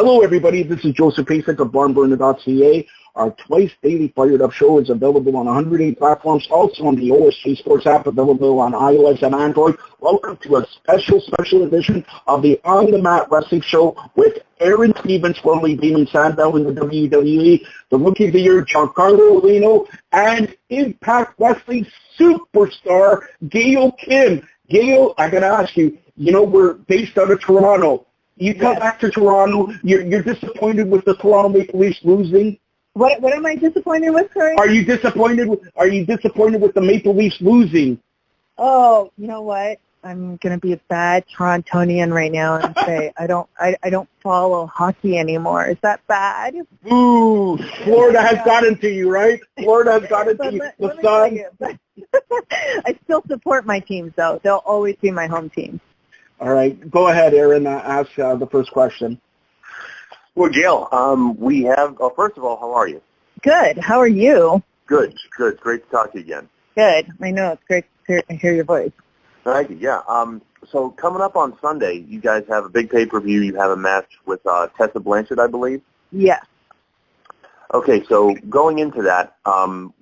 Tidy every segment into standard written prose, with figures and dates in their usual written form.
Hello, everybody. This is Joe Peisich of BarnBurner.ca. Our twice daily Fired Up show is available on 108 platforms, also on the OSG Sports App, available on iOS and Android. Welcome to a special edition of the On the Mat Wrestling Show with Aron Stevens, formerly Damien Sandow in the WWE, the Rookie of the Year, Giancarlo Aulino, and Impact Wrestling superstar, Gail Kim. Gail, I got to ask you, we're based out of Toronto. You come back to Toronto, you're disappointed with the Toronto Maple Leafs losing? What am I disappointed with, sorry? Are you disappointed with the Maple Leafs losing? Oh, you know what? I'm gonna be a bad Torontonian right now and say I don't follow hockey anymore. Is that bad? Ooh, Florida has gotten to you, right? Florida has gotten to you. The Sun. I still support my teams, though. They'll always be my home team. All right, go ahead, Aron. Ask the first question. Well, Gail, we have. First of all, how are you? Good. How are you? Good. Great to talk to you again. Good. I know it's great to hear your voice. Thank you. Yeah. So coming up on Sunday, you guys have a big pay-per-view. You have a match with Tessa Blanchard, I believe. Yes. Okay. So going into that,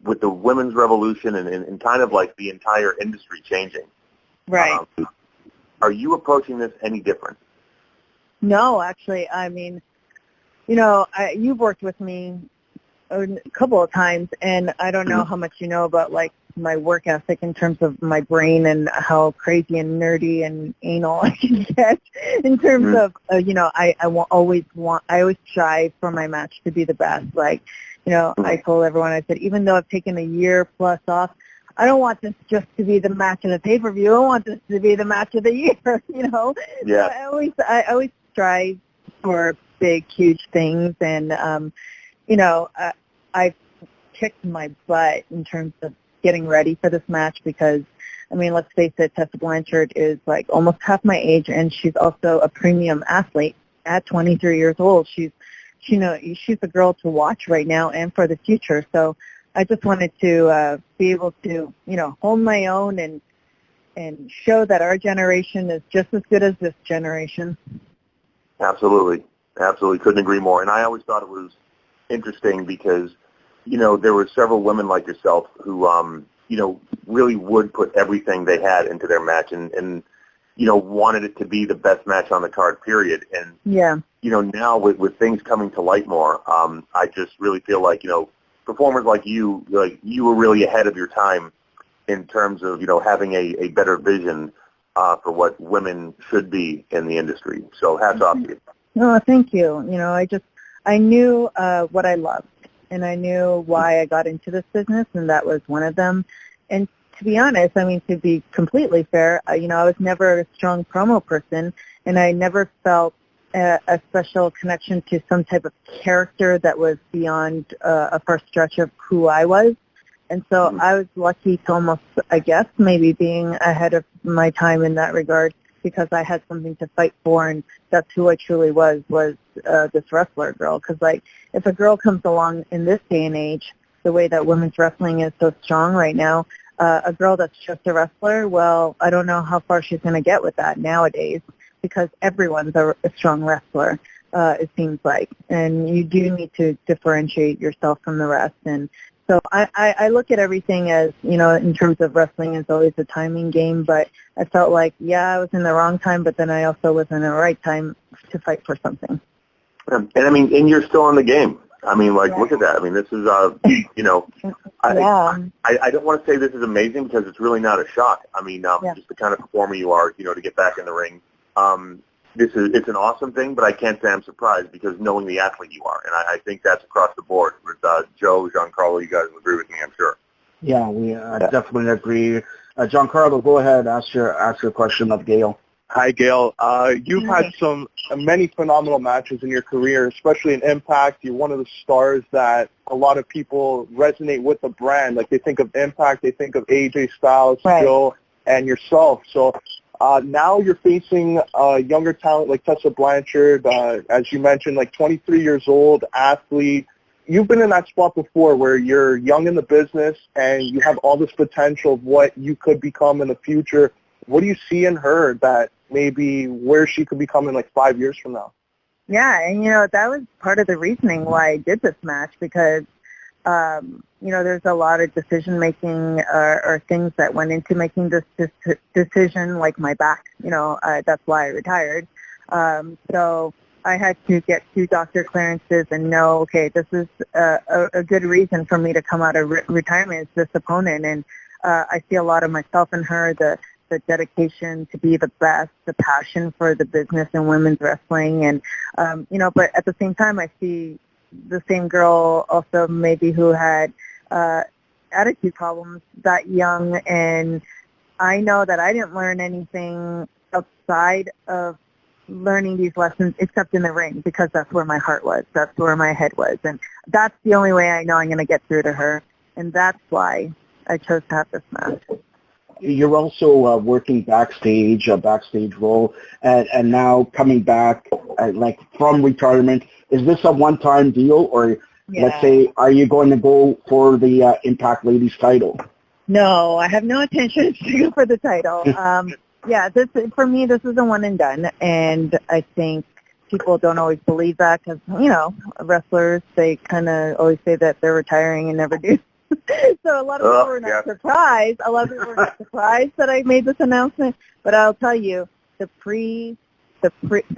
with the women's revolution and kind of like the entire industry changing, right? Are you approaching this any different? No, actually. I mean, you've worked with me a couple of times, and I don't know how much you know about, like, my work ethic in terms of my brain and how crazy and nerdy and anal I can get in terms of, I always strive for my match to be the best. Like, I told everyone, I said, even though I've taken a year plus off, I don't want this just to be the match of the pay-per-view. I want this to be the match of the year, Yeah. So I always strive for big, huge things, and, I kicked my butt in terms of getting ready for this match because, I mean, let's face it, Tessa Blanchard is like almost half my age, and she's also a premium athlete at 23 years old. She's a girl to watch right now and for the future. So I just wanted to be able to, hold my own and show that our generation is just as good as this generation. Absolutely. Couldn't agree more. And I always thought it was interesting because, there were several women like yourself who, really would put everything they had into their match and wanted it to be the best match on the card, period. And, now with things coming to light more, I just really feel like, performers like you were really ahead of your time in terms of, having a better vision for what women should be in the industry. So hats off to you. No, thank you. I knew what I loved, and I knew why I got into this business, and that was one of them. And to be honest, to be completely fair, I was never a strong promo person, and I never felt a special connection to some type of character that was beyond a first stretch of who I was. And so I was lucky to almost, I guess, maybe being ahead of my time in that regard, because I had something to fight for, and that's who I truly was this wrestler girl. Because, like, if a girl comes along in this day and age, the way that women's wrestling is so strong right now, a girl that's just a wrestler, well, I don't know how far she's going to get with that nowadays, because everyone's a strong wrestler, it seems like. And you do need to differentiate yourself from the rest. And so I look at everything as, in terms of wrestling, it's always a timing game, but I felt like, I was in the wrong time, but then I also was in the right time to fight for something. And and you're still in the game. Look at that. This is, I don't want to say this is amazing because it's really not a shock. Just the kind of performer you are, to get back in the ring. It's an awesome thing, but I can't say I'm surprised because knowing the athlete you are, and I think that's across the board with Joe, Giancarlo. You guys will agree with me, I'm sure. Yeah, we definitely agree. Giancarlo, go ahead. Ask your question of Gail. Hi, Gail. You've had many phenomenal matches in your career, especially in Impact. You're one of the stars that a lot of people resonate with the brand. Like, they think of Impact, they think of AJ Styles, right, Joe, and yourself. So now you're facing younger talent like Tessa Blanchard, as you mentioned, like 23 years old, athlete. You've been in that spot before where you're young in the business and you have all this potential of what you could become in the future. What do you see in her that maybe where she could become in like 5 years from now? Yeah, and, that was part of the reasoning why I did this match because, there's a lot of decision-making or things that went into making this decision, like my back. That's why I retired. So I had to get 2 doctor clearances and know, okay, this is a good reason for me to come out of retirement is this opponent. And I see a lot of myself in her, the dedication to be the best, the passion for the business and women's wrestling. And, but at the same time, I see the same girl also maybe who had attitude problems that young. And I know that I didn't learn anything outside of learning these lessons except in the ring because that's where my heart was. That's where my head was. And that's the only way I know I'm going to get through to her. And that's why I chose to have this match. You're also working backstage, a backstage role, and now coming back from retirement. Is this a one-time deal, or let's say, are you going to go for the Impact Ladies title? No, I have no intention to go for the title. For me, this is a one and done, and I think people don't always believe that because, wrestlers, they kind of always say that they're retiring and never do. So a lot of people were not surprised. A lot of people were not surprised that I made this announcement. But I'll tell you, the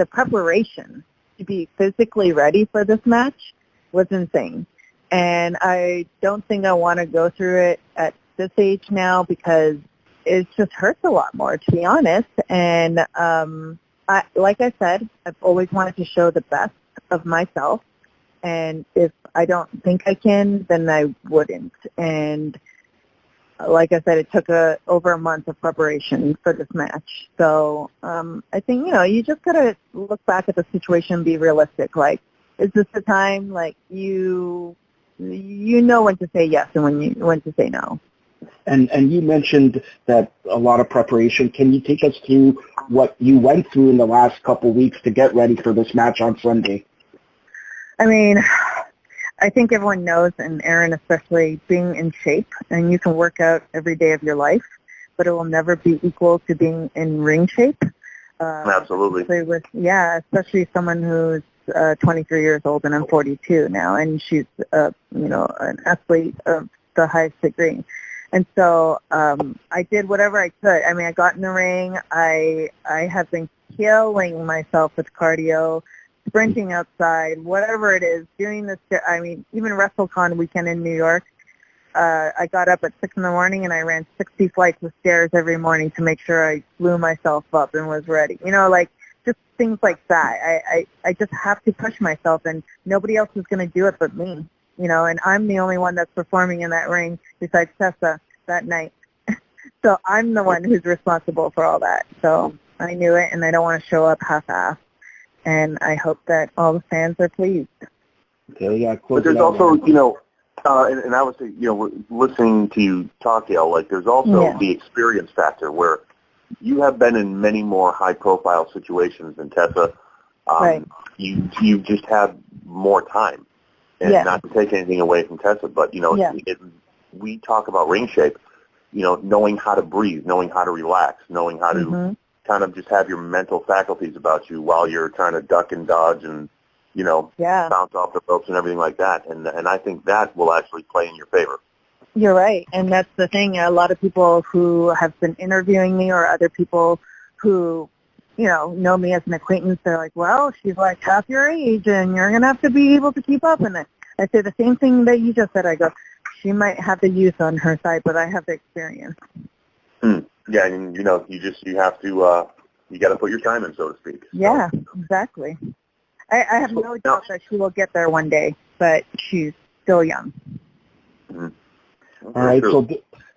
preparation to be physically ready for this match was insane. And I don't think I want to go through it at this age now because it just hurts a lot more, to be honest. And like I said, I've always wanted to show the best of myself. And if I don't think I can, then I wouldn't. And like I said, it took over a month of preparation for this match. So I think, you just got to look back at the situation and be realistic. Like, is this the time? Like, you know when to say yes and when to say no. And you mentioned that a lot of preparation. Can you take us through what you went through in the last couple of weeks to get ready for this match on Sunday? I mean, I think everyone knows, and Aron especially, being in shape, and you can work out every day of your life, but it will never be equal to being in ring shape. Absolutely. Especially someone who's 23 years old, and I'm 42 now, and she's, an athlete of the highest degree. And so I did whatever I could. I mean, I got in the ring. I have been killing myself with cardio, sprinting outside, whatever it is, doing this. I mean, even WrestleCon weekend in New York, I got up at 6 in the morning and I ran 60 flights of stairs every morning to make sure I blew myself up and was ready. Just things like that. I just have to push myself, and nobody else is going to do it but me. And I'm the only one that's performing in that ring besides Tessa that night. So I'm the one who's responsible for all that. So I knew it, and I don't want to show up half-assed. And I hope that all the fans are pleased. Okay, yeah. But there's also, and I would say, listening to you talk, Gail, like there's also the experience factor where you have been in many more high-profile situations than Tessa. Right. You just have more time. And not to take anything away from Tessa, but, we talk about ring shape, knowing how to breathe, knowing how to relax, knowing how to kind of just have your mental faculties about you while you're trying to duck and dodge and, bounce off the ropes and everything like that. And I think that will actually play in your favor. You're right. And that's the thing. A lot of people who have been interviewing me or other people who know me as an acquaintance, they're like, well, she's like half your age and you're going to have to be able to keep up. And I say the same thing that you just said. I go, she might have the youth on her side, but I have the experience. Yeah, and you have to, you got to put your time in, so to speak. Yeah, exactly. I have no doubt that she will get there one day, but she's still young. All right, so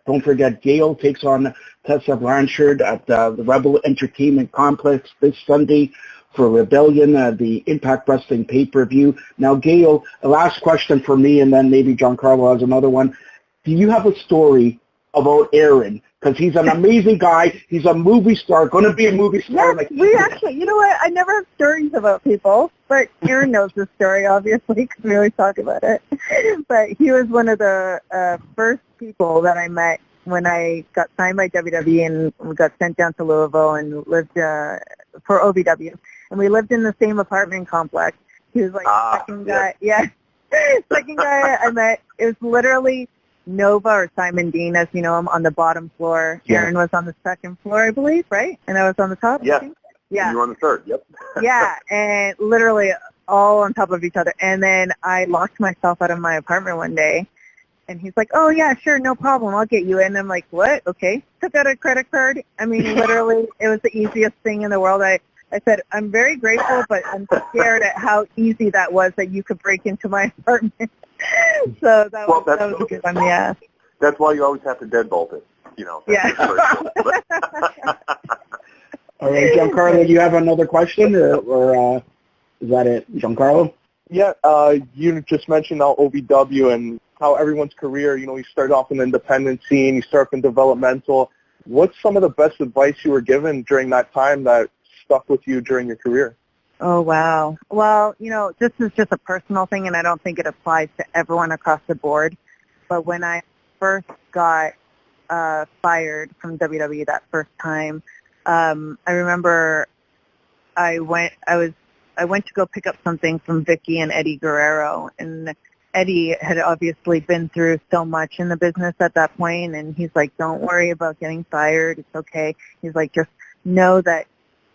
don't forget, Gail takes on Tessa Blanchard at the Rebel Entertainment Complex this Sunday for Rebellion, the Impact Wrestling pay-per-view. Now, Gail, the last question for me, and then maybe Giancarlo has another one. Do you have a story about Aron? Because he's an amazing guy. He's a movie star, going to be a movie star. Yes, we actually, you know what? I never have stories about people, but Aron knows the story, obviously, because we always talk about it. But he was one of the first people that I met when I got signed by WWE and got sent down to Louisville and lived for OVW. and we lived in the same apartment complex. He was like the second guy. Yeah. Second guy I met. It was literally Nova or Simon Dean, as you know him, on the bottom floor. Yeah. Aaron was on the second floor, I believe, right? And I was on the top. Yeah. Yeah. You were on the third. Yep. Yeah, and literally all on top of each other. And then I locked myself out of my apartment one day, and he's like, "Oh yeah, sure, no problem, I'll get you." And I'm like, "What? Okay." Took out a credit card. I mean, literally, it was the easiest thing in the world. I said, "I'm very grateful, but I'm scared at how easy that was that you could break into my apartment." So that was a good one, yeah. That's why you always have to deadbolt it, you know. Yeah. All right, Giancarlo, do you have another question, or is that it, Giancarlo? Yeah, you just mentioned now OVW and how everyone's career, you know, you start off in the independent scene, you start in developmental. What's some of the best advice you were given during that time that stuck with you during your career? Oh, wow. Well, you know, this is just a personal thing, and I don't think it applies to everyone across the board. But when I first got fired from WWE that first time, I remember I went to go pick up something from Vicky and Eddie Guerrero, and Eddie had obviously been through so much in the business at that point, and he's like, "Don't worry about getting fired. It's okay." He's like, "Just know that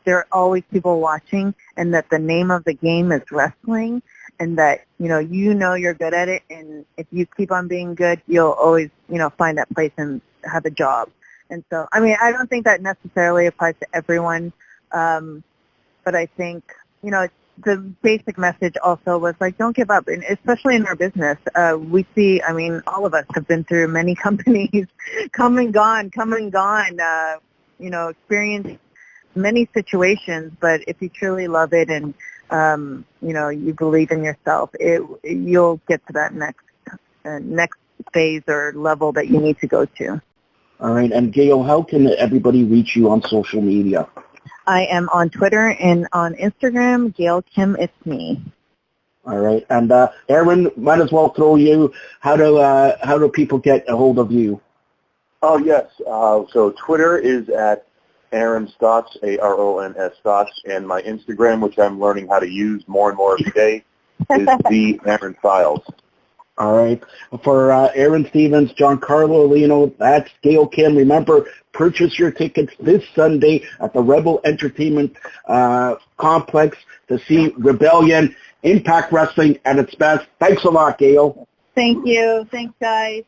there are always people watching, and that the name of the game is wrestling, and that, you know you're good at it, and if you keep on being good, you'll always, find that place and have a job." And so, I mean, I don't think that necessarily applies to everyone, but I think, the basic message also was like, don't give up, and especially in our business. We see, I mean, all of us have been through many companies, come and gone, experienced many situations, but if you truly love it and, you believe in yourself, you'll get to that next phase or level that you need to go to. All right. And Gail, how can everybody reach you on social media? I am on Twitter and on Instagram, Gail Kim, it's me. All right. And Aron, might as well throw you. How do people get a hold of you? Oh, yes. So Twitter is at Aron Stotts, ARONS Stotts, and my Instagram, which I'm learning how to use more and more every day, is the Aron Files. All right. For Aron Stevens, Giancarlo Aulino, that's Gail Kim. Remember, purchase your tickets this Sunday at the Rebel Entertainment Complex to see Rebellion, Impact Wrestling at its best. Thanks a lot, Gail. Thank you. Thanks, guys.